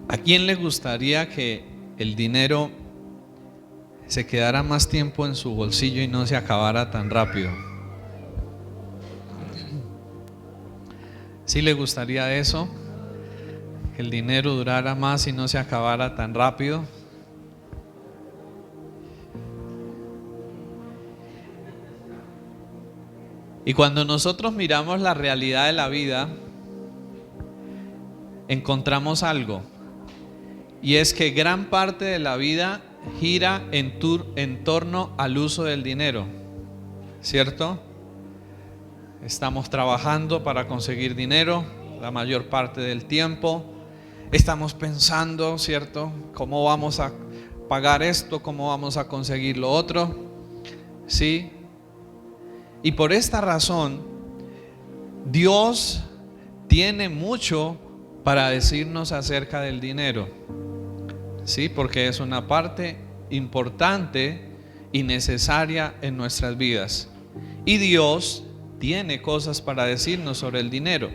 ¿A quién le gustaría que el dinero se quedara más tiempo en su bolsillo y no se acabara tan rápido? ¿Sí le gustaría eso? Que el dinero durara más y no se acabara tan rápido. Y cuando nosotros miramos la realidad de la vida, encontramos algo, y es que gran parte de la vida gira en torno al uso del dinero, ¿cierto? Estamos trabajando para conseguir dinero la mayor parte del tiempo. Estamos pensando, ¿cierto? ¿Cómo vamos a pagar esto? ¿Cómo vamos a conseguir lo otro? ¿Sí? Y por esta razón, Dios tiene mucho para decirnos acerca del dinero. ¿Sí? Porque es una parte importante y necesaria en nuestras vidas. Y Dios tiene cosas para decirnos sobre el dinero.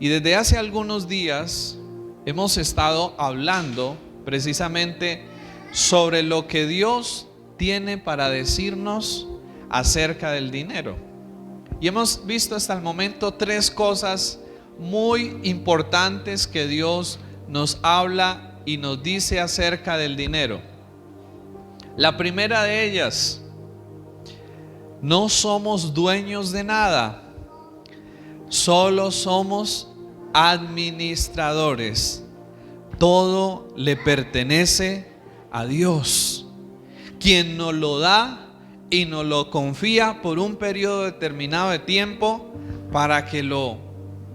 Y desde hace algunos días hemos estado hablando precisamente sobre lo que Dios tiene para decirnos acerca del dinero. Y hemos visto hasta el momento 3 cosas muy importantes que Dios nos habla y nos dice acerca del dinero. La primera de ellas: no somos dueños de nada, solo somos administradores. Todo le pertenece a Dios, quien nos lo da y nos lo confía por un periodo determinado de tiempo para que lo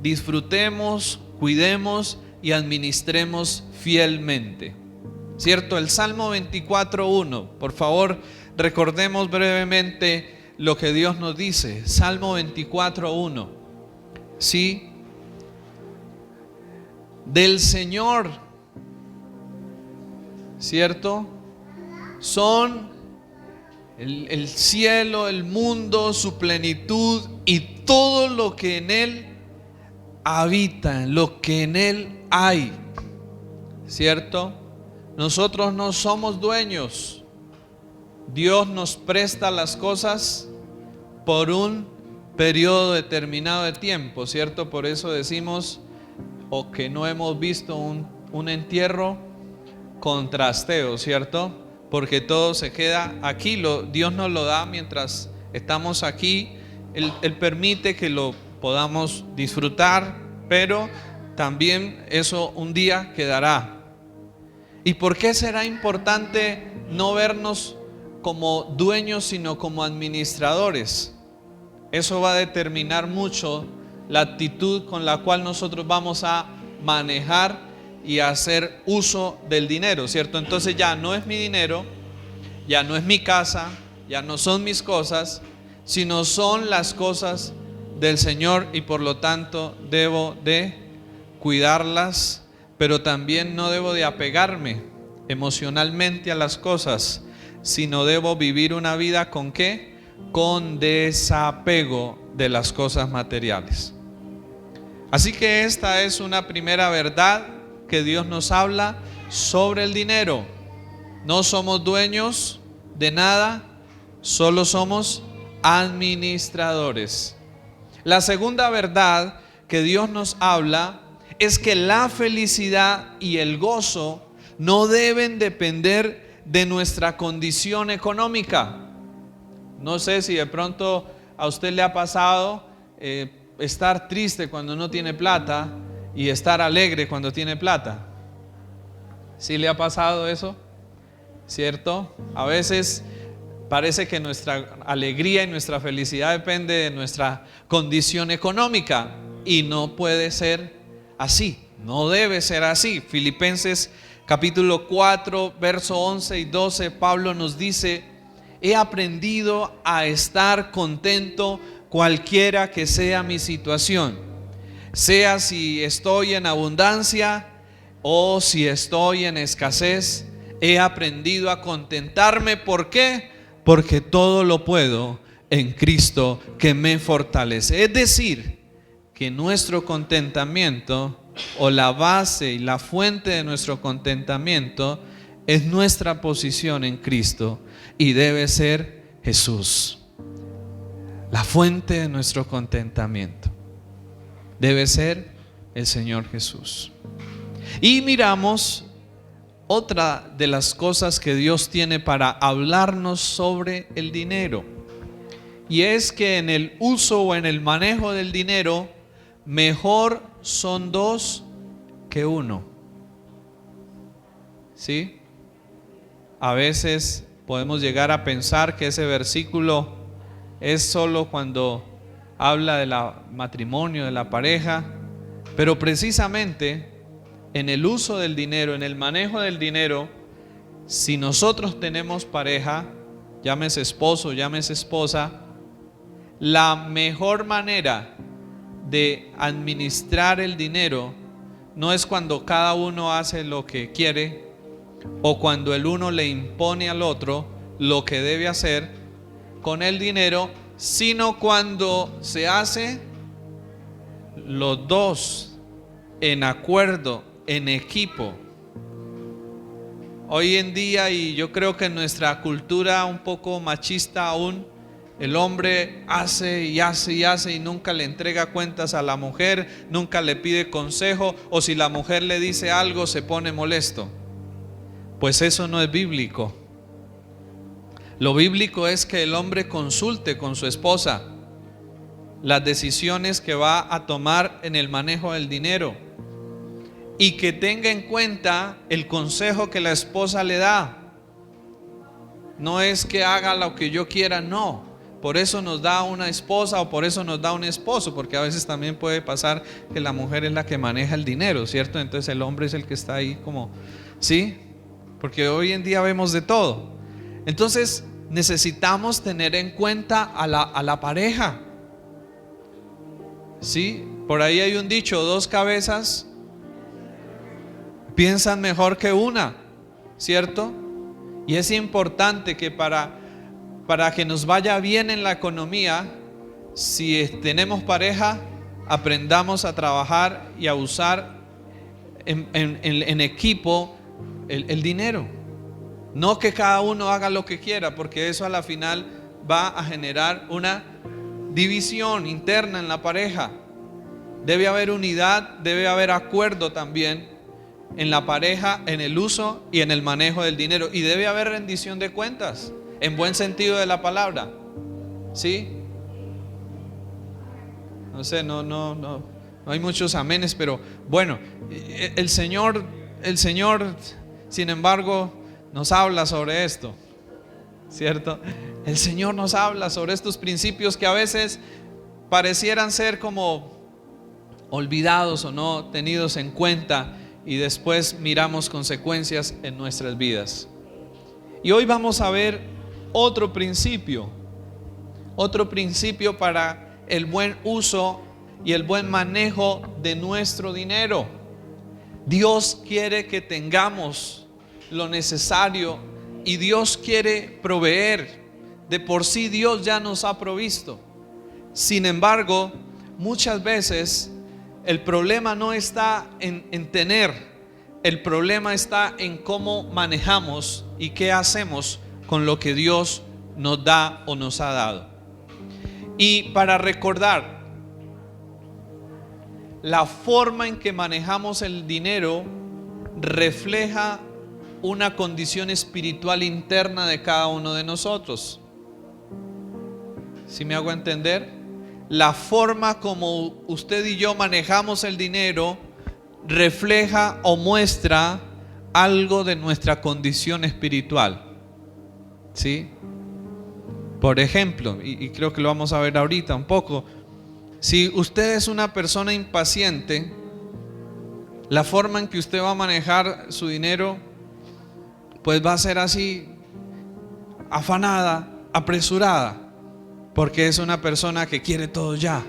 disfrutemos, cuidemos y administremos fielmente. ¿Cierto? El Salmo 24:1, por favor, recordemos brevemente lo que Dios nos dice. Salmo 24:1. Sí, del Señor, ¿cierto? Son el cielo, el mundo, su plenitud y todo lo que en él habita, lo que en él hay, ¿cierto? Nosotros no somos dueños. Dios nos presta las cosas por un periodo determinado de tiempo, ¿cierto? Por eso decimos, o que no hemos visto un entierro con trasteo, ¿cierto? Porque todo se queda aquí. Dios nos lo da mientras estamos aquí. Él permite que lo podamos disfrutar, pero también eso un día quedará. ¿Y por qué será importante no vernos como dueños, sino como administradores? Eso va a determinar mucho la actitud con la cual nosotros vamos a manejar y a hacer uso del dinero, ¿cierto? Entonces ya no es mi dinero, ya no es mi casa, ya no son mis cosas, sino son las cosas del Señor, y por lo tanto debo de cuidarlas, pero también no debo de apegarme emocionalmente a las cosas, sino debo vivir una vida ¿con qué? Con desapego de las cosas materiales. Así que esta es una primera verdad que Dios nos habla sobre el dinero. No somos dueños de nada, solo somos administradores. La segunda verdad que Dios nos habla es que la felicidad y el gozo no deben depender de nuestra condición económica. No sé si de pronto a usted le ha pasado estar triste cuando no tiene plata y estar alegre cuando tiene plata. ¿Sí le ha pasado eso? ¿Cierto? A veces parece que nuestra alegría y nuestra felicidad depende de nuestra condición económica, y no puede ser así, no debe ser así. Filipenses capítulo 4, verso 11 y 12, Pablo nos dice: he aprendido a estar contento cualquiera que sea mi situación, sea si estoy en abundancia o si estoy en escasez. He aprendido a contentarme. ¿Por qué? Porque todo lo puedo en Cristo que me fortalece. Es decir, que nuestro contentamiento o la base y la fuente de nuestro contentamiento es nuestra posición en Cristo y debe ser Jesús. La fuente de nuestro contentamiento debe ser el Señor Jesús. Y miramos otra de las cosas que Dios tiene para hablarnos sobre el dinero, y es que en el uso o en el manejo del dinero, mejor son dos que uno. ¿Sí? A veces podemos llegar a pensar que ese versículo es solo cuando habla del matrimonio, de la pareja, pero precisamente en el uso del dinero, en el manejo del dinero, si nosotros tenemos pareja, llámese esposo, llámese esposa, la mejor manera de administrar el dinero no es cuando cada uno hace lo que quiere o cuando el uno le impone al otro lo que debe hacer con el dinero, sino cuando se hace los dos en acuerdo, en equipo. Hoy en día, y yo creo que en nuestra cultura un poco machista aún, el hombre hace y hace y hace y nunca le entrega cuentas a la mujer, nunca le pide consejo, o si la mujer le dice algo se pone molesto. Pues eso no es bíblico. Lo bíblico es que el hombre consulte con su esposa las decisiones que va a tomar en el manejo del dinero y que tenga en cuenta el consejo que la esposa le da. No es que haga lo que yo quiera, no. Por eso nos da una esposa o por eso nos da un esposo, porque a veces también puede pasar que la mujer es la que maneja el dinero, ¿cierto? Entonces el hombre es el que está ahí como, ¿sí? Porque hoy en día vemos de todo. Entonces necesitamos tener en cuenta a la pareja, ¿sí? Por ahí hay un dicho: dos cabezas piensan mejor que una, ¿cierto? Y es importante que para que nos vaya bien en la economía, si tenemos pareja, aprendamos a trabajar y a usar en equipo el dinero. No que cada uno haga lo que quiera, porque eso a la final va a generar una división interna en la pareja. Debe haber unidad, debe haber acuerdo también en la pareja, en el uso y en el manejo del dinero, y debe haber rendición de cuentas en buen sentido de la palabra, ¿sí? No sé, no hay muchos amenes, pero bueno, el Señor, sin embargo, nos habla sobre esto, ¿cierto? El Señor nos habla sobre estos principios que a veces parecieran ser como olvidados o no tenidos en cuenta, y después miramos consecuencias en nuestras vidas. Y hoy vamos a ver otro principio para el buen uso y el buen manejo de nuestro dinero. Dios quiere que tengamos lo necesario y Dios quiere proveer. De por sí Dios ya nos ha provisto. Sin embargo, muchas veces el problema no está en tener, el problema está en cómo manejamos y qué hacemos con lo que Dios nos da o nos ha dado. Y para recordar, la forma en que manejamos el dinero refleja una condición espiritual interna de cada uno de nosotros. ¿Sí me hago entender? La forma como usted y yo manejamos el dinero refleja o muestra algo de nuestra condición espiritual, ¿sí? Por ejemplo, y creo que lo vamos a ver ahorita un poco, si usted es una persona impaciente, la forma en que usted va a manejar su dinero pues va a ser así, afanada, apresurada, porque es una persona que quiere todo ya,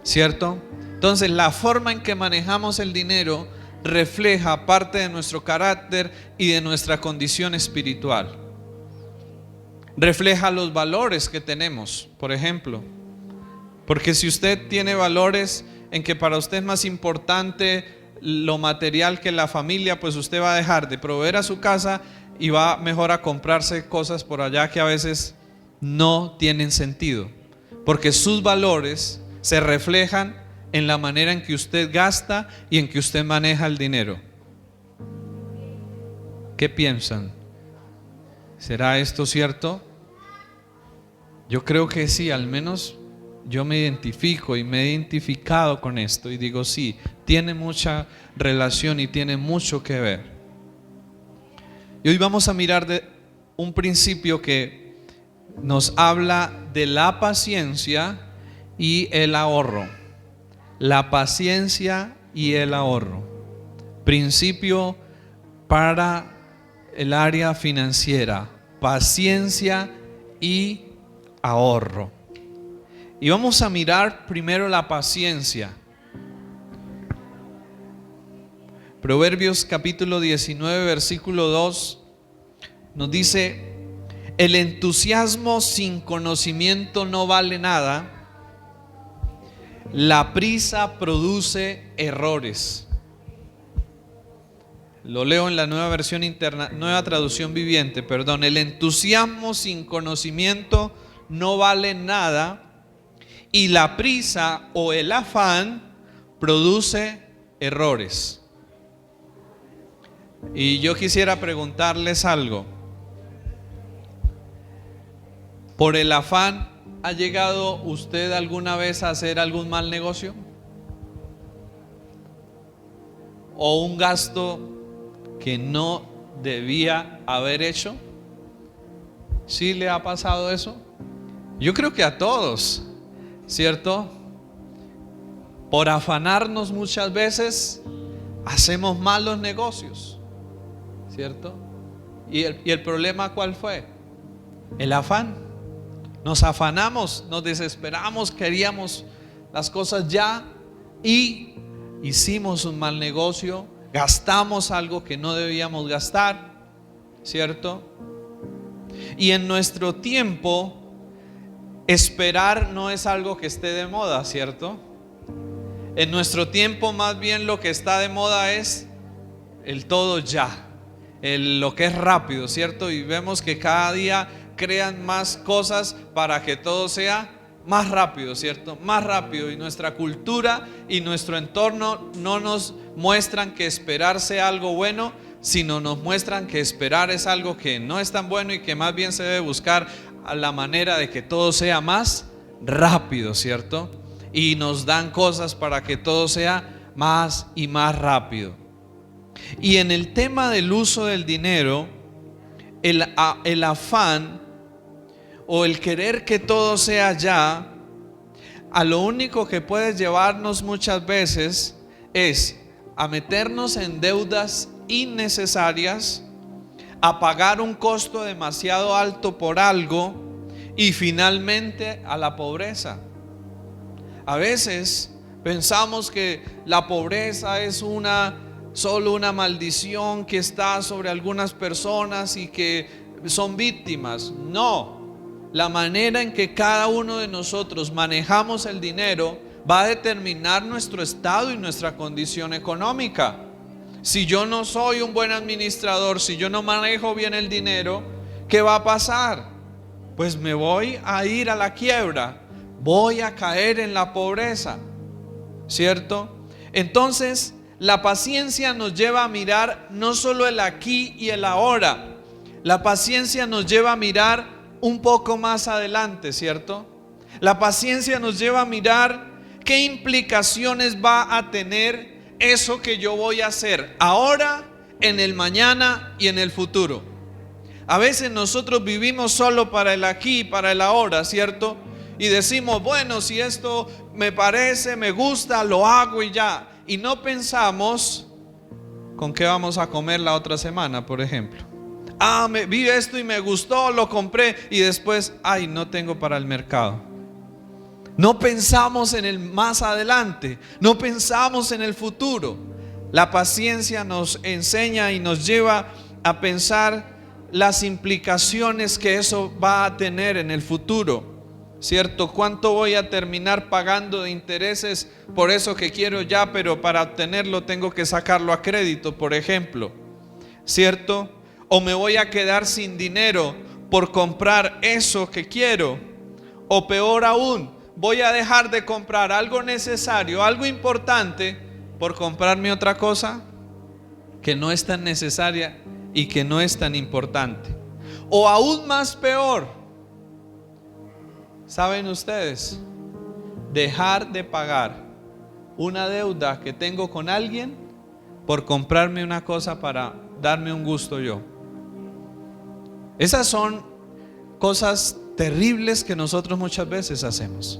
¿cierto? Entonces la forma en que manejamos el dinero refleja parte de nuestro carácter y de nuestra condición espiritual. Refleja los valores que tenemos, por ejemplo. Porque si usted tiene valores en que para usted es más importante lo material que la familia, pues usted va a dejar de proveer a su casa y va mejor a comprarse cosas por allá que a veces no tienen sentido, porque sus valores se reflejan en la manera en que usted gasta y en que usted maneja el dinero. ¿Qué piensan? ¿Será esto cierto? Yo creo que sí, al menos yo me identifico y me he identificado con esto y digo sí, tiene mucha relación y tiene mucho que ver. Y hoy vamos a mirar de un principio que nos habla de la paciencia y el ahorro. La paciencia y el ahorro. Principio para el área financiera. Paciencia y ahorro. Y vamos a mirar primero la paciencia. Proverbios capítulo 19, versículo 2 nos dice: el entusiasmo sin conocimiento no vale nada, la prisa produce errores. Lo leo en la nueva versión nueva traducción viviente, perdón. El entusiasmo sin conocimiento no vale nada y la prisa o el afán produce errores. Y yo quisiera preguntarles algo. ¿Por el afán ha llegado usted alguna vez a hacer algún mal negocio? ¿O un gasto que no debía haber hecho? ¿Sí le ha pasado eso? Yo creo que a todos, ¿cierto? Por afanarnos muchas veces hacemos malos negocios, ¿cierto? ¿Y el problema cuál fue? El afán. Nos afanamos, nos desesperamos, queríamos las cosas ya y hicimos un mal negocio, gastamos algo que no debíamos gastar, ¿cierto? Y en nuestro tiempo, esperar no es algo que esté de moda, ¿cierto? En nuestro tiempo más bien lo que está de moda es el todo ya, lo que es rápido, ¿cierto? Y vemos que cada día crean más cosas para que todo sea más rápido, ¿cierto? Más rápido. Y nuestra cultura y nuestro entorno no nos muestran que esperar sea algo bueno, sino nos muestran que esperar es algo que no es tan bueno y que más bien se debe buscar a la manera de que todo sea más rápido, ¿cierto? Y nos dan cosas para que todo sea más y más rápido. Y en el tema del uso del dinero, el afán o el querer que todo sea ya, a lo único que puede llevarnos muchas veces es a meternos en deudas innecesarias, a pagar un costo demasiado alto por algo y finalmente a la pobreza. A veces pensamos que la pobreza es solo una maldición que está sobre algunas personas y que son víctimas. No. La manera en que cada uno de nosotros manejamos el dinero va a determinar nuestro estado y nuestra condición económica. Si yo no soy un buen administrador, si yo no manejo bien el dinero, ¿qué va a pasar? Pues me voy a ir a la quiebra, voy a caer en la pobreza, ¿cierto? Entonces, la paciencia nos lleva a mirar no solo el aquí y el ahora, la paciencia nos lleva a mirar un poco más adelante, ¿cierto? La paciencia nos lleva a mirar qué implicaciones va a tener eso que yo voy a hacer ahora, en el mañana y en el futuro. A veces nosotros vivimos solo para el aquí y para el ahora, ¿cierto? Y decimos, bueno, si esto me parece, me gusta, lo hago y ya. Y no pensamos con qué vamos a comer la otra semana, por ejemplo. Vi esto y me gustó, lo compré y después, no tengo para el mercado. No pensamos en el más adelante, no pensamos en el futuro. La paciencia nos enseña y nos lleva a pensar las implicaciones que eso va a tener en el futuro, ¿cierto? ¿Cuánto voy a terminar pagando de intereses por eso que quiero ya, pero para obtenerlo tengo que sacarlo a crédito, por ejemplo, ¿cierto? O me voy a quedar sin dinero por comprar eso que quiero, o peor aún, voy a dejar de comprar algo necesario, algo importante, por comprarme otra cosa que no es tan necesaria y que no es tan importante. O aún más peor, ¿saben ustedes? Dejar de pagar una deuda que tengo con alguien por comprarme una cosa para darme un gusto yo. Esas son cosas terribles que nosotros muchas veces hacemos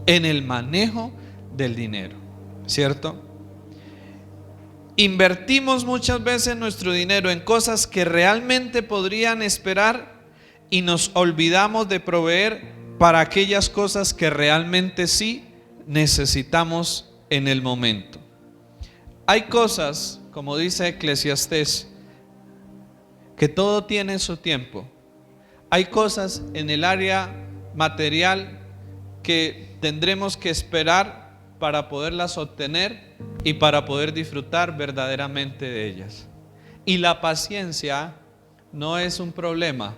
en el manejo del dinero, ¿cierto? Invertimos muchas veces nuestro dinero en cosas que realmente podrían esperar y nos olvidamos de proveer para aquellas cosas que realmente sí necesitamos en el momento. Hay cosas, como dice Eclesiastés, que todo tiene su tiempo. Hay cosas en el área material que tendremos que esperar para poderlas obtener y para poder disfrutar verdaderamente de ellas. Y la paciencia no es un problema.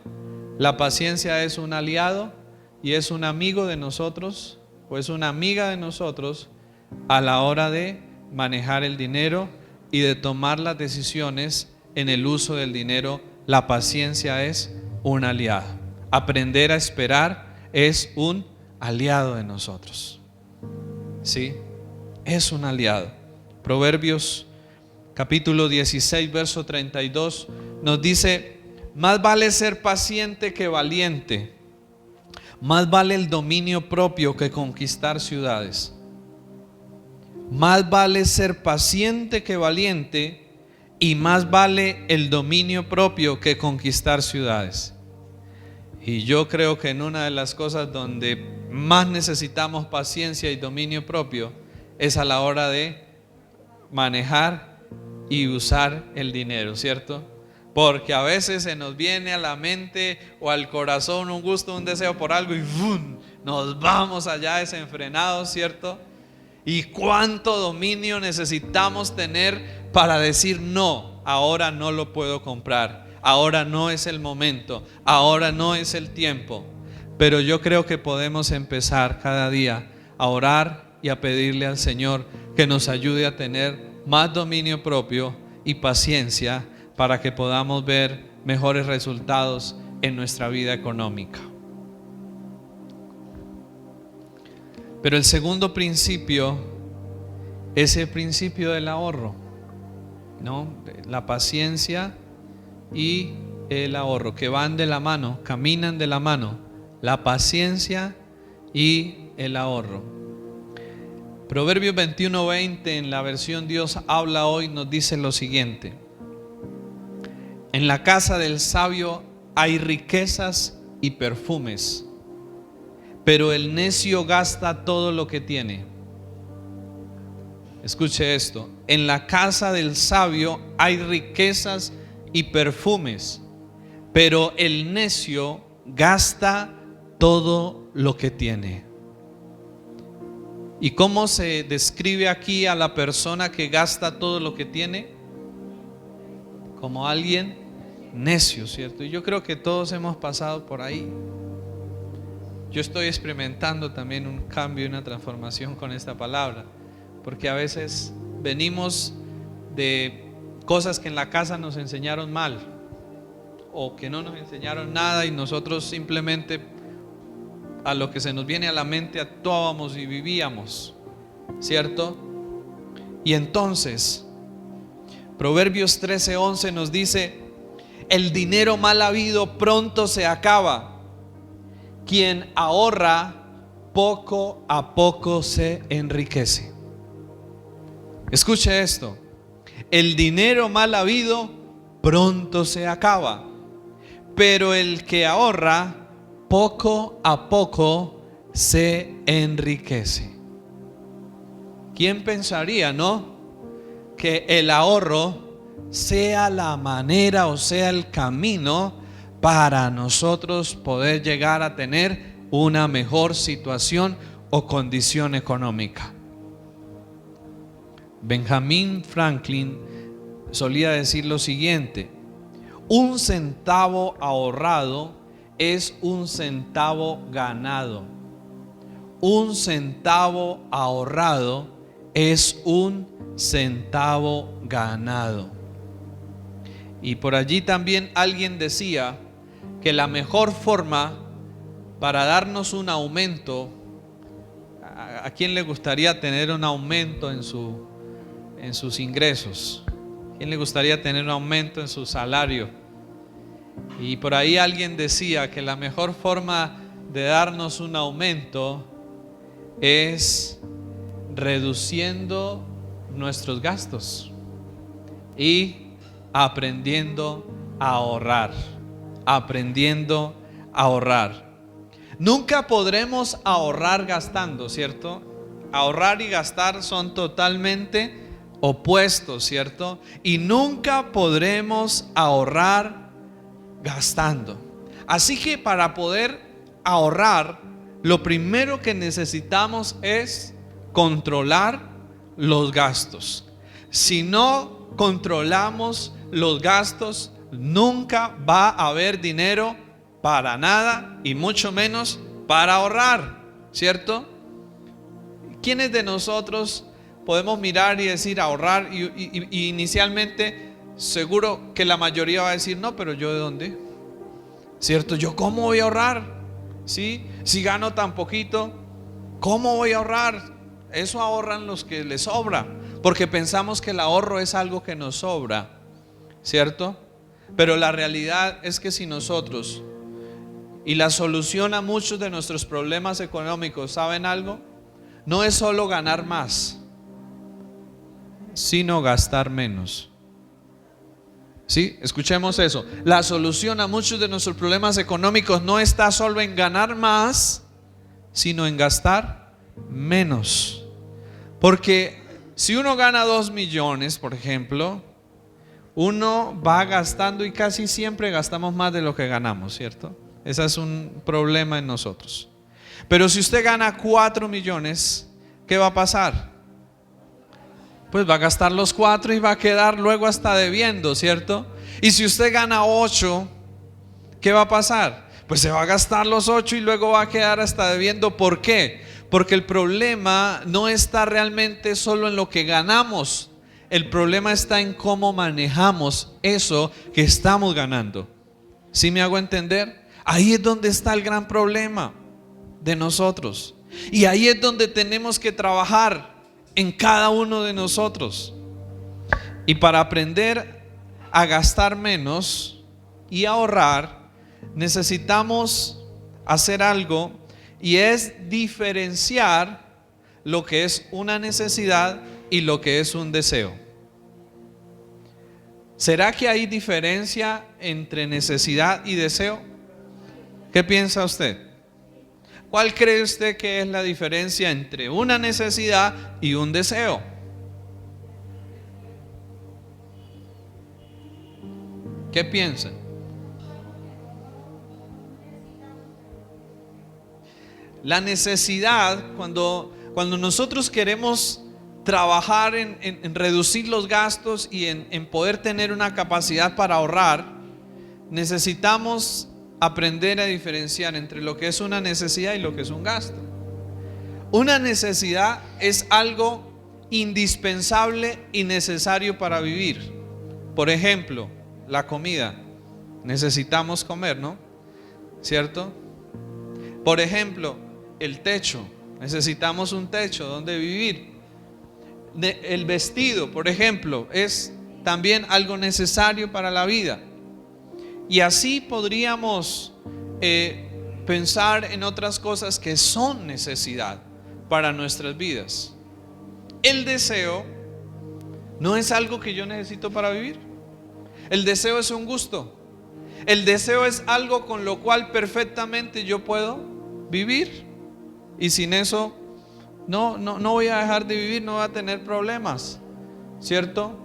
La paciencia es un aliado y es un amigo de nosotros, o es una amiga de nosotros a la hora de manejar el dinero y de tomar las decisiones en el uso del dinero. La paciencia es un aliado. Aprender a esperar es un aliado de nosotros. ¿Sí? Es un aliado. Proverbios capítulo 16, verso 32 nos dice: más vale ser paciente que valiente, más vale el dominio propio que conquistar ciudades. Más vale ser paciente que valiente, y más vale el dominio propio que conquistar ciudades. Y yo creo que en una de las cosas donde más necesitamos paciencia y dominio propio es a la hora de manejar y usar el dinero, ¿cierto? Porque a veces se nos viene a la mente o al corazón un gusto, un deseo por algo y ¡bum!, nos vamos allá desenfrenados, ¿cierto? Y cuánto dominio necesitamos tener para decir no, ahora no lo puedo comprar, ahora no es el momento, ahora no es el tiempo. Pero yo creo que podemos empezar cada día a orar y a pedirle al Señor que nos ayude a tener más dominio propio y paciencia para que podamos ver mejores resultados en nuestra vida económica. Pero el segundo principio es el principio del ahorro, ¿no? La paciencia y el ahorro, que van de la mano, caminan de la mano. La paciencia y el ahorro. Proverbios 21:20 en la versión Dios habla hoy nos dice lo siguiente: en la casa del sabio hay riquezas y perfumes, pero el necio gasta todo lo que tiene. Escuche esto: en la casa del sabio hay riquezas y perfumes, pero el necio gasta todo lo que tiene. ¿Y cómo se describe aquí a la persona que gasta todo lo que tiene? Como alguien necio, ¿cierto? Y yo creo que todos hemos pasado por ahí. Yo estoy experimentando también un cambio y una transformación con esta palabra, porque a veces venimos de cosas que en la casa nos enseñaron mal, o que no nos enseñaron nada, y nosotros simplemente a lo que se nos viene a la mente actuábamos y vivíamos, ¿cierto? Y entonces Proverbios 13:11 nos dice: el dinero mal habido pronto se acaba, quien ahorra poco a poco se enriquece. Escuche esto: el dinero mal habido pronto se acaba, pero el que ahorra poco a poco se enriquece. ¿Quién pensaría, no?, que el ahorro sea la manera o sea el camino para nosotros poder llegar a tener una mejor situación o condición económica. Benjamin Franklin solía decir lo siguiente: un centavo ahorrado es un centavo ganado. Un centavo ahorrado es un centavo ganado. Y por allí también alguien decía que la mejor forma para darnos un aumento, ¿a quién le gustaría tener un aumento en sus ingresos? ¿A quién le gustaría tener un aumento en su salario? Y por ahí alguien decía que la mejor forma de darnos un aumento es reduciendo nuestros gastos y aprendiendo a ahorrar. Aprendiendo a ahorrar. Nunca podremos ahorrar gastando, ¿cierto? Ahorrar y gastar son totalmente opuestos, ¿cierto? Y nunca podremos ahorrar gastando. Así que para poder ahorrar, lo primero que necesitamos es controlar los gastos. Si no controlamos los gastos, nunca va a haber dinero para nada y mucho menos para ahorrar, ¿cierto? ¿Quiénes de nosotros podemos mirar y decir ahorrar? Y inicialmente seguro que la mayoría va a decir: no, pero ¿yo de dónde? ¿Cierto? ¿Yo cómo voy a ahorrar? ¿Sí? Si gano tan poquito, ¿cómo voy a ahorrar? Eso ahorran los que les sobra, porque pensamos que el ahorro es algo que nos sobra, ¿cierto? Pero la realidad es que si nosotros, y la solución a muchos de nuestros problemas económicos, ¿saben algo? No es solo ganar más, sino gastar menos. ¿Sí? Escuchemos eso. La solución a muchos de nuestros problemas económicos no está solo en ganar más, sino en gastar menos. Porque si uno gana 2 millones, por ejemplo, uno va gastando y casi siempre gastamos más de lo que ganamos, ¿cierto? Ese es un problema en nosotros. Pero si usted gana 4 millones, ¿qué va a pasar? Pues va a gastar los 4 y va a quedar luego hasta debiendo, ¿cierto? Y si usted gana 8, ¿qué va a pasar? Pues se va a gastar los 8 y luego va a quedar hasta debiendo. ¿Por qué? Porque el problema no está realmente solo en lo que ganamos. El problema está en cómo manejamos eso que estamos ganando. ¿Sí me hago entender? Ahí es donde está el gran problema de nosotros. Y ahí es donde tenemos que trabajar en cada uno de nosotros. Y para aprender a gastar menos y ahorrar, necesitamos hacer algo, y es diferenciar lo que es una necesidad y lo que es un deseo. ¿Será que hay diferencia entre necesidad y deseo? ¿Qué piensa usted? ¿Cuál cree usted que es la diferencia entre una necesidad y un deseo? ¿Qué piensan? La necesidad, cuando nosotros queremos trabajar en reducir los gastos y en poder tener una capacidad para ahorrar, necesitamos aprender a diferenciar entre lo que es una necesidad y lo que es un gasto. Una necesidad es algo indispensable y necesario para vivir. Por ejemplo, la comida. Necesitamos comer, ¿no? ¿Cierto? Por ejemplo, el techo. Necesitamos un techo donde vivir. El vestido, por ejemplo, es también algo necesario para la vida. Y así podríamos pensar en otras cosas que son necesidad para nuestras vidas. El deseo no es algo que yo necesito para vivir. El deseo es un gusto. El deseo es algo con lo cual perfectamente yo puedo vivir. Y sin eso no voy a dejar de vivir, no voy a tener problemas, ¿cierto?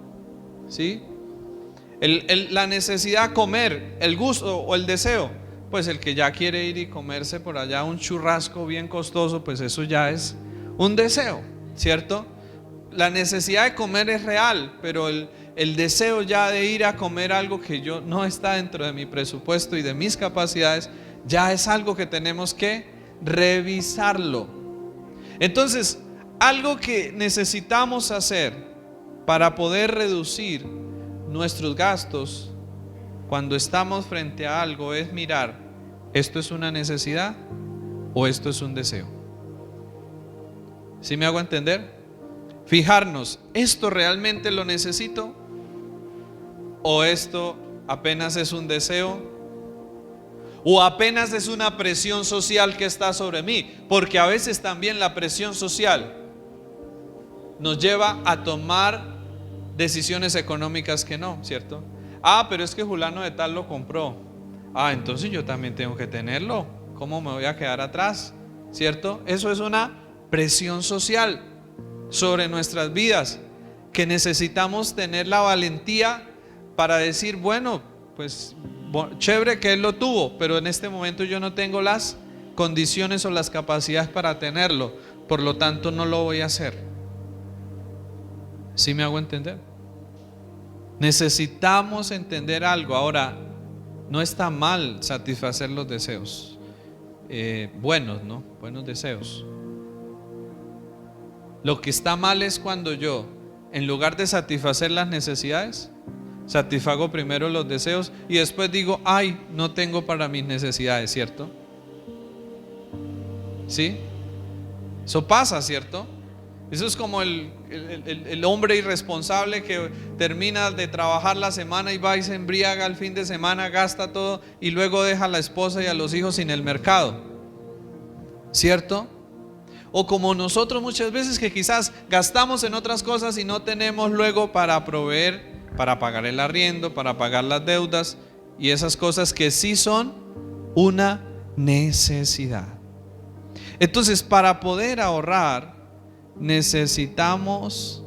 ¿Sí? La necesidad de comer, el gusto o el deseo, pues el que ya quiere ir y comerse por allá un churrasco bien costoso, pues eso ya es un deseo, ¿cierto? La necesidad de comer es real, pero el deseo ya de ir a comer algo que yo no está dentro de mi presupuesto y de mis capacidades, ya es algo que tenemos que revisarlo. Entonces, algo que necesitamos hacer para poder reducir nuestros gastos cuando estamos frente a algo es mirar, ¿esto es una necesidad o esto es un deseo? ¿Sí me hago entender? Fijarnos, ¿esto realmente lo necesito? ¿O esto apenas es un deseo? ¿O apenas es una presión social que está sobre mí? Porque a veces también la presión social nos lleva a tomar decisiones económicas que no, ¿cierto? Pero es que fulano de tal lo compró. Entonces yo también tengo que tenerlo. ¿Cómo me voy a quedar atrás? ¿Cierto? Eso es una presión social sobre nuestras vidas, que necesitamos tener la valentía para decir, bueno, pues chévere que él lo tuvo, pero en este momento yo no tengo las condiciones o las capacidades para tenerlo, por lo tanto no lo voy a hacer. ¿Sí me hago entender? Necesitamos entender algo. Ahora, no está mal satisfacer los deseos buenos, ¿no? Buenos deseos. Lo que está mal es cuando yo, en lugar de satisfacer las necesidades, satisfago primero los deseos y después digo, no tengo para mis necesidades, ¿cierto? ¿Sí? Eso pasa, ¿cierto? Eso es como el hombre irresponsable que termina de trabajar la semana y va y se embriaga el fin de semana, gasta todo y luego deja a la esposa y a los hijos sin el mercado, ¿cierto? O como nosotros muchas veces que quizás gastamos en otras cosas y no tenemos luego para proveer, para pagar el arriendo, para pagar las deudas y esas cosas que sí son una necesidad. Entonces, para poder ahorrar, necesitamos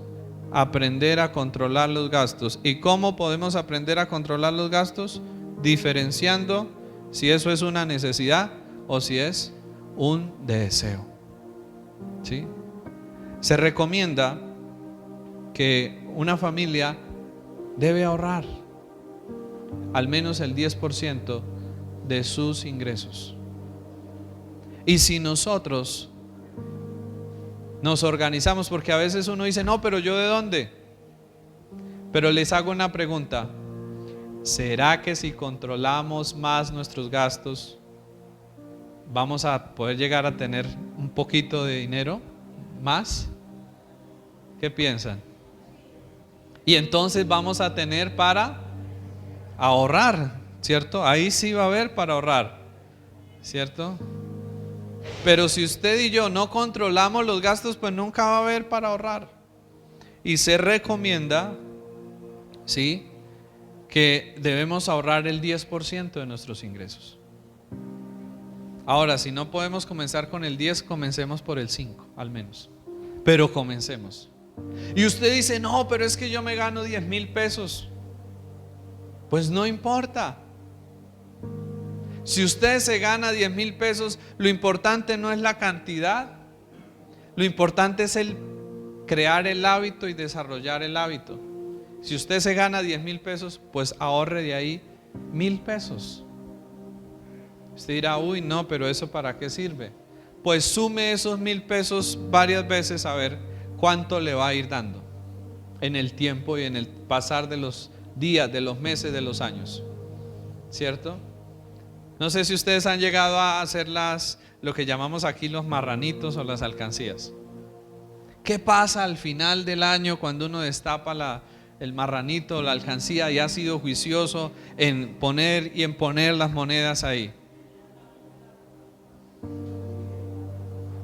aprender a controlar los gastos. ¿Y cómo podemos aprender a controlar los gastos? Diferenciando si eso es una necesidad o si es un deseo. ¿Sí? Se recomienda que una familia debe ahorrar al menos el 10% de sus ingresos. Y si nosotros nos organizamos, porque a veces uno dice, no, pero yo ¿de dónde? Pero les hago una pregunta: ¿será que si controlamos más nuestros gastos vamos a poder llegar a tener un poquito de dinero más? ¿Qué piensan? Y entonces vamos a tener para ahorrar, ¿cierto? Ahí sí va a haber para ahorrar, ¿cierto? Pero si usted y yo no controlamos los gastos, pues nunca va a haber para ahorrar. Y se recomienda, ¿sí?, que debemos ahorrar el 10% de nuestros ingresos. Ahora, si no podemos comenzar con el 10, comencemos por el 5 al menos, pero comencemos. Y usted dice, no, pero es que yo me gano 10,000 pesos. Pues no importa. Si usted se gana 10,000 pesos, lo importante no es la cantidad, lo importante es el crear el hábito y desarrollar el hábito. Si usted se gana 10,000 pesos, pues ahorre de ahí 1,000 pesos. Usted dirá, uy, no, pero ¿eso para qué sirve? Pues sume esos 1,000 pesos varias veces a ver cuánto le va a ir dando en el tiempo y en el pasar de los días, de los meses, de los años, ¿cierto? No sé si ustedes han llegado a hacer lo que llamamos aquí los marranitos o las alcancías. ¿Qué pasa al final del año cuando uno destapa el marranito o la alcancía y ha sido juicioso en poner y en poner las monedas ahí?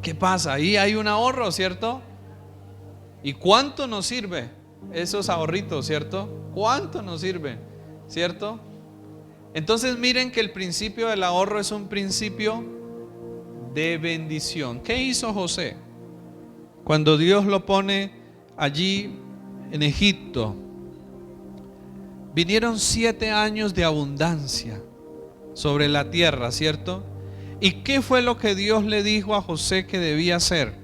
¿Qué pasa? Ahí hay un ahorro, ¿cierto? ¿Y cuánto nos sirve esos ahorritos, cierto? ¿Cuánto nos sirve, cierto? Entonces miren que el principio del ahorro es un principio de bendición. ¿Qué hizo José cuando Dios lo pone allí en Egipto? Vinieron 7 años de abundancia, sobre la tierra, ¿cierto? ¿Y qué fue lo que Dios le dijo a José que debía hacer?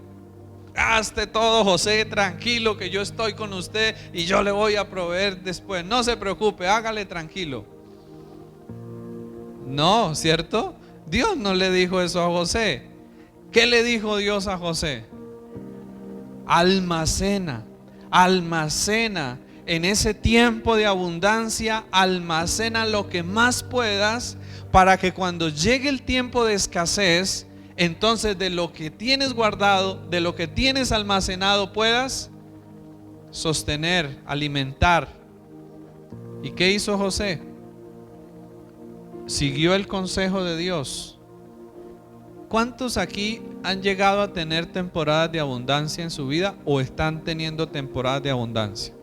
Hazte todo, José, tranquilo, que yo estoy con usted y yo le voy a proveer después. No se preocupe, hágale tranquilo. No, ¿cierto? Dios no le dijo eso a José. ¿Qué le dijo Dios a José? Almacena, almacena. En ese tiempo de abundancia, almacena lo que más puedas para que cuando llegue el tiempo de escasez, entonces de lo que tienes guardado, de lo que tienes almacenado, puedas sostener, alimentar. ¿Y qué hizo José? Siguió el consejo de Dios. ¿Cuántos aquí han llegado a tener temporadas de abundancia en su vida o están teniendo temporadas de abundancia?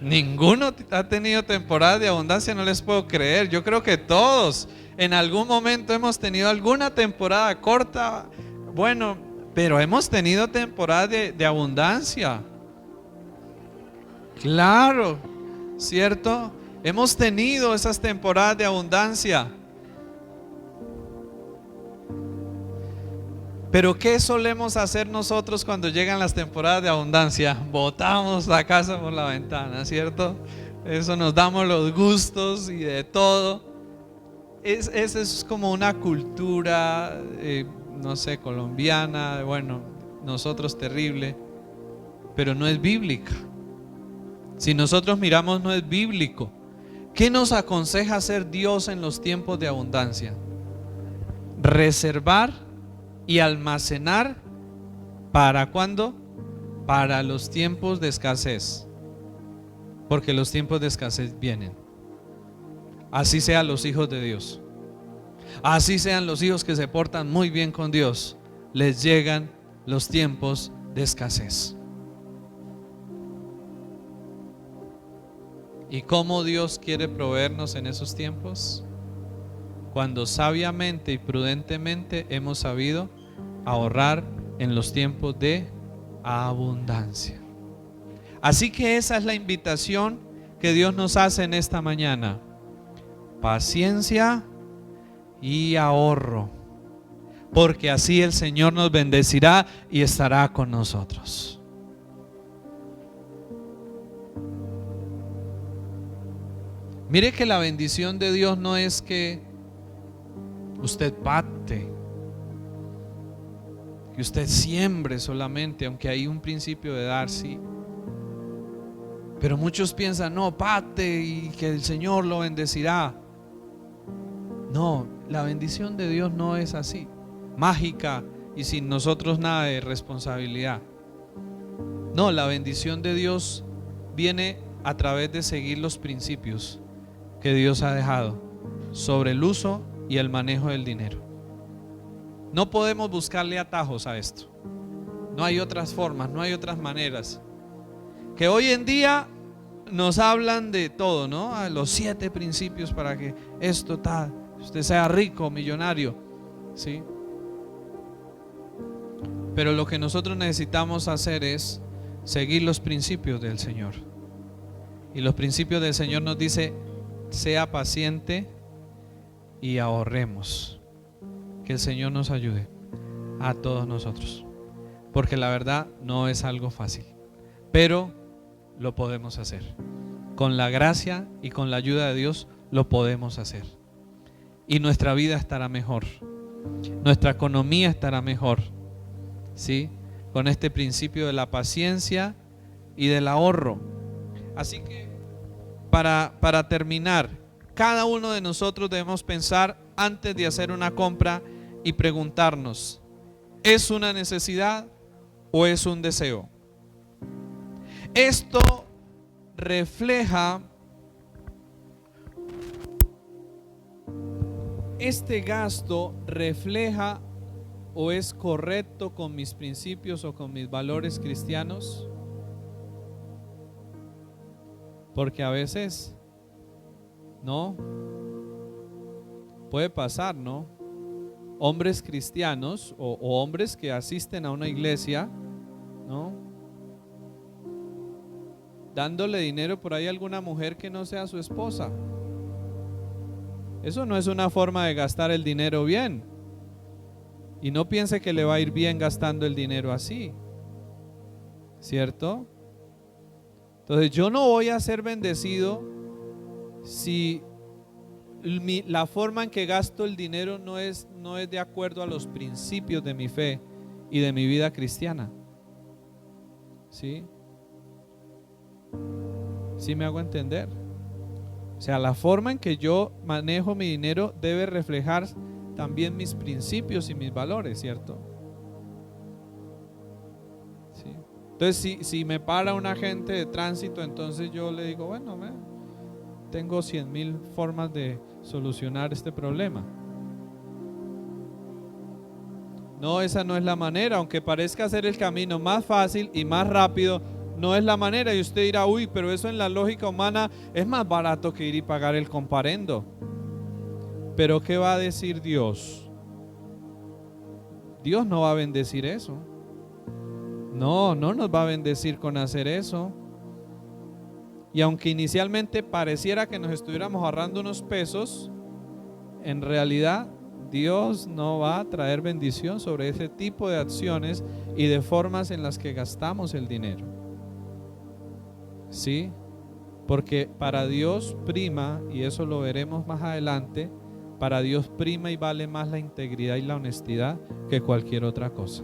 Ninguno ha tenido temporada de abundancia, no les puedo creer. Yo creo que todos en algún momento hemos tenido alguna temporada corta, bueno, pero hemos tenido temporada de abundancia. Claro, ¿cierto? Hemos tenido esas temporadas de abundancia. Pero ¿qué solemos hacer nosotros cuando llegan las temporadas de abundancia? Botamos la casa por la ventana, ¿cierto? Eso, nos damos los gustos y de todo. Esa es como una cultura, no sé, colombiana, bueno, nosotros terrible, pero no es bíblica. Si nosotros miramos, no es bíblico. ¿Qué nos aconseja hacer Dios en los tiempos de abundancia? Reservar y almacenar. ¿Para cuándo? Para los tiempos de escasez. Porque los tiempos de escasez vienen. Así sean los hijos de Dios, así sean los hijos que se portan muy bien con Dios, les llegan los tiempos de escasez. ¿Y cómo Dios quiere proveernos en esos tiempos? Cuando sabiamente y prudentemente hemos sabido ahorrar en los tiempos de abundancia. Así que esa es la invitación que Dios nos hace en esta mañana. Paciencia y ahorro, porque así el Señor nos bendecirá y estará con nosotros. Mire que la bendición de Dios no es que usted pacte, que usted siembre solamente, aunque hay un principio de dar, sí. Pero muchos piensan, no, pacte y que el Señor lo bendecirá. No, la bendición de Dios no es así, mágica y sin nosotros nada de responsabilidad. No, la bendición de Dios viene a través de seguir los principios que Dios ha dejado sobre el uso y el manejo del dinero. No podemos buscarle atajos a esto. No hay otras formas, no hay otras maneras. Que hoy en día nos hablan de todo, ¿no? A los 7 principios para que esto tal, usted sea rico, millonario, ¿sí? Pero lo que nosotros necesitamos hacer es seguir los principios del Señor. Y los principios del Señor nos dice: sea paciente y ahorremos. Que el Señor nos ayude a todos nosotros, porque la verdad no es algo fácil, pero lo podemos hacer. Con la gracia y con la ayuda de Dios lo podemos hacer. Y nuestra vida estará mejor, nuestra economía estará mejor, ¿sí? Con este principio de la paciencia y del ahorro. Así que para terminar, cada uno de nosotros debemos pensar antes de hacer una compra y preguntarnos: ¿es una necesidad o es un deseo? Esto refleja, este gasto refleja o es correcto con mis principios o con mis valores cristianos. Porque a veces, ¿no? Puede pasar, ¿no? Hombres cristianos o hombres que asisten a una iglesia, ¿no? dándole dinero por ahí a alguna mujer que no sea su esposa. Eso no es una forma de gastar el dinero bien. Y no piense que le va a ir bien gastando el dinero así, ¿cierto? Entonces yo no voy a ser bendecido si la forma en que gasto el dinero no es de acuerdo a los principios de mi fe y de mi vida cristiana. ¿Sí? ¿Sí me hago entender? O sea, la forma en que yo manejo mi dinero debe reflejar también mis principios y mis valores, ¿cierto? ¿Sí? Entonces, si me para un agente de tránsito, entonces yo le digo, bueno, tengo 100,000 formas de solucionar este problema. No, esa no es la manera, aunque parezca ser el camino más fácil y más rápido, no es la manera. Y usted dirá, uy, pero eso en la lógica humana es más barato que ir y pagar el comparendo. Pero ¿qué va a decir Dios? Dios no va a bendecir eso. No nos va a bendecir con hacer eso. Y aunque inicialmente pareciera que nos estuviéramos ahorrando unos pesos, en realidad Dios no va a traer bendición sobre ese tipo de acciones y de formas en las que gastamos el dinero. ¿Sí? Porque para Dios prima, y eso lo veremos más adelante, para Dios prima y vale más la integridad y la honestidad que cualquier otra cosa.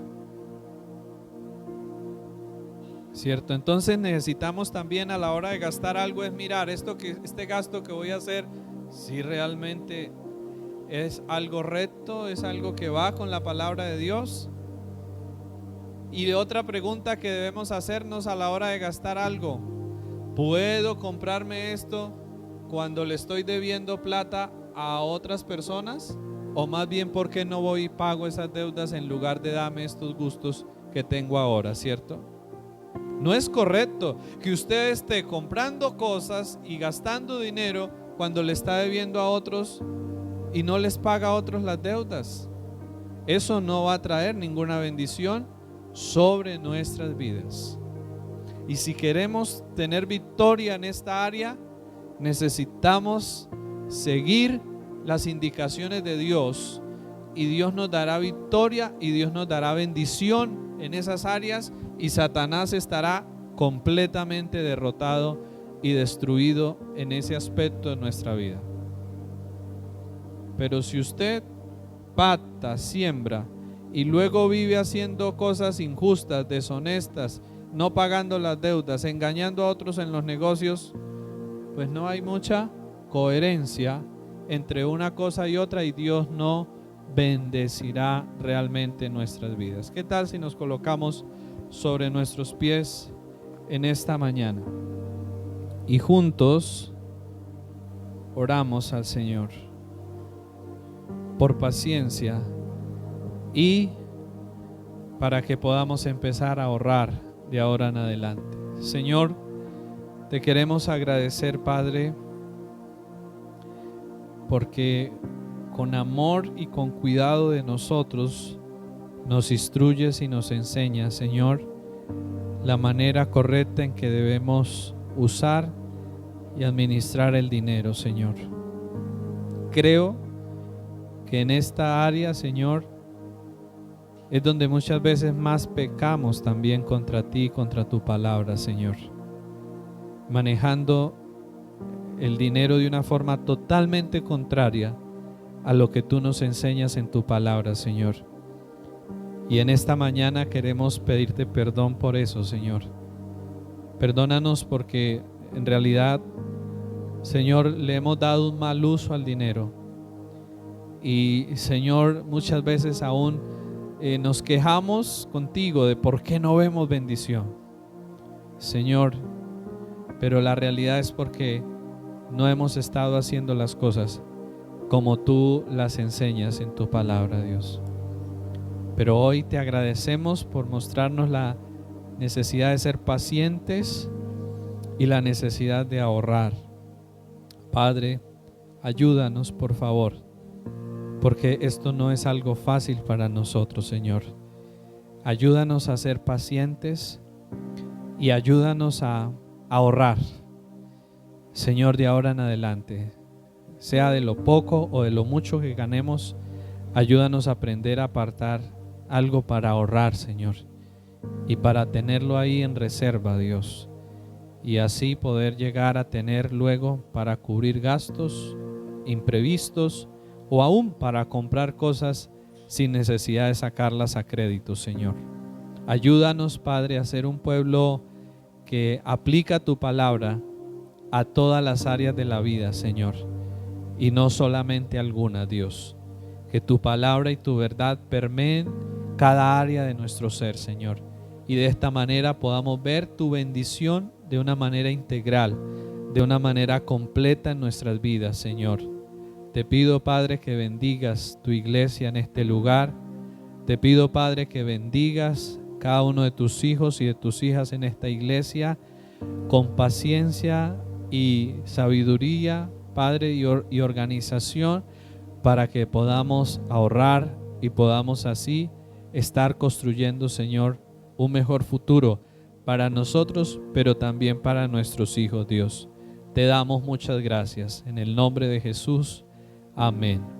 ¿Cierto? Entonces necesitamos también a la hora de gastar algo es mirar este gasto que voy a hacer, si realmente es algo recto, es algo que va con la palabra de Dios. Y otra pregunta que debemos hacernos a la hora de gastar algo: ¿puedo comprarme esto cuando le estoy debiendo plata a otras personas? O más bien, ¿por qué no voy y pago esas deudas en lugar de darme estos gustos que tengo ahora? ¿Cierto? No es correcto que usted esté comprando cosas y gastando dinero cuando le está debiendo a otros y no les paga a otros las deudas. Eso no va a traer ninguna bendición sobre nuestras vidas. Y si queremos tener victoria en esta área, necesitamos seguir las indicaciones de Dios, y Dios nos dará victoria y Dios nos dará bendición en esas áreas, y Satanás estará completamente derrotado y destruido en ese aspecto de nuestra vida. Pero si usted pacta, siembra y luego vive haciendo cosas injustas, deshonestas, no pagando las deudas, engañando a otros en los negocios, pues no hay mucha coherencia entre una cosa y otra, y Dios no bendecirá realmente nuestras vidas. ¿Qué tal si nos colocamos sobre nuestros pies en esta mañana y juntos oramos al Señor por paciencia y para que podamos empezar a ahorrar de ahora en adelante? Señor, te queremos agradecer, Padre, porque con amor y con cuidado de nosotros nos instruyes y nos enseñas, Señor, la manera correcta en que debemos usar y administrar el dinero, Señor. Creo que en esta área, Señor, es donde muchas veces más pecamos también contra ti y contra tu palabra, Señor, manejando el dinero de una forma totalmente contraria a lo que tú nos enseñas en tu palabra, Señor. Y en esta mañana queremos pedirte perdón por eso, Señor. Perdónanos porque en realidad, Señor, le hemos dado un mal uso al dinero. Y, Señor, muchas veces aún nos quejamos contigo de por qué no vemos bendición, Señor. Pero la realidad es porque no hemos estado haciendo las cosas como tú las enseñas en tu palabra, Dios. Pero hoy te agradecemos por mostrarnos la necesidad de ser pacientes y la necesidad de ahorrar. Padre, ayúdanos, por favor, porque esto no es algo fácil para nosotros, Señor. Ayúdanos a ser pacientes y ayúdanos a ahorrar. Señor, de ahora en adelante, sea de lo poco o de lo mucho que ganemos, ayúdanos a aprender a apartar algo para ahorrar, Señor, y para tenerlo ahí en reserva, Dios, y así poder llegar a tener luego para cubrir gastos imprevistos o aún para comprar cosas sin necesidad de sacarlas a crédito, Señor. Ayúdanos, Padre, a ser un pueblo que aplica tu palabra a todas las áreas de la vida, Señor, y no solamente algunas, Dios. Que tu palabra y tu verdad permeen cada área de nuestro ser, Señor, y de esta manera podamos ver tu bendición de una manera integral, de una manera completa en nuestras vidas, Señor. Te pido, Padre, que bendigas tu iglesia en este lugar. Te pido, Padre, que bendigas cada uno de tus hijos y de tus hijas en esta iglesia con paciencia y sabiduría, Padre, y organización, para que podamos ahorrar y podamos así estar construyendo, Señor, un mejor futuro para nosotros, pero también para nuestros hijos, Dios. Te damos muchas gracias. En el nombre de Jesús. Amén.